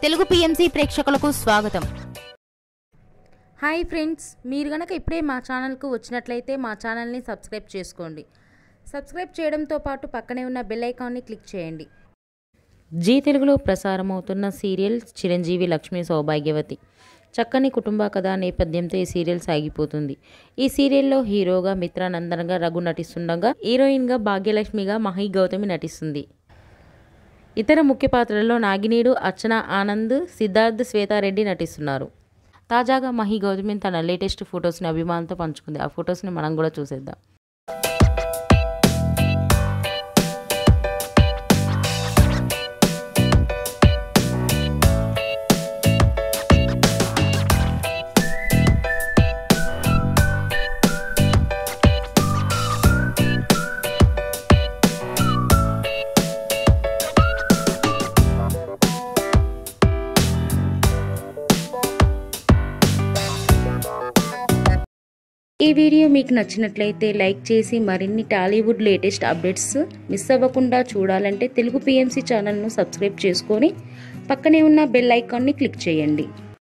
Telugu PMC ప్రేక్షకులకు స్వాగతం. Hi friends, మీరు గనక ఇప్పుడే మా ఛానల్కు వచ్చినట్లయితే మా ఛానల్ని సబ్స్క్రైబ్ చేసుకోండి. సబ్స్క్రైబ్ చేయడంతో పాటు పక్కనే ఉన్న బెల్ ఐకాన్ని క్లిక్ చేయండి. జీ తెలుగులో ప్రసారమవుతున్న సీరియల్ చిరంజీవి లక్ష్మీ సౌభాగ్యవతి. చక్కని కుటుంబ కథా నేపథ్యంతో ఈ సీరియల్ సాగిపోతుంది. ఈ సీరియల్లో హీరోగా మిత్రానందన్గా రఘు నటిస్తుండగా, హీరోయిన్గా భాగ్యలక్ష్మిగా మహి గౌతమి నటిస్తుంది. ఇతర ముఖ్య పాత్రల్లో నాగినీడు, అర్చన ఆనంద్, సిద్ధార్థ్, శ్వేతారెడ్డి నటిస్తున్నారు. తాజాగా మహి గౌతమి తన లేటెస్ట్ ఫొటోస్ని అభిమానులతో పంచుకుంది. ఆ ఫొటోస్ని మనం కూడా చూసేద్దాం. ఈ వీడియో మీకు నచ్చినట్లయితే లైక్ చేసి మరిన్ని టాలీవుడ్ లేటెస్ట్ అప్డేట్స్ మిస్ అవ్వకుండా చూడాలంటే తెలుగు పిఎంసి ఛానల్ను సబ్స్క్రైబ్ చేసుకొని పక్కనే ఉన్న బెల్ ఐకాన్ని క్లిక్ చేయండి.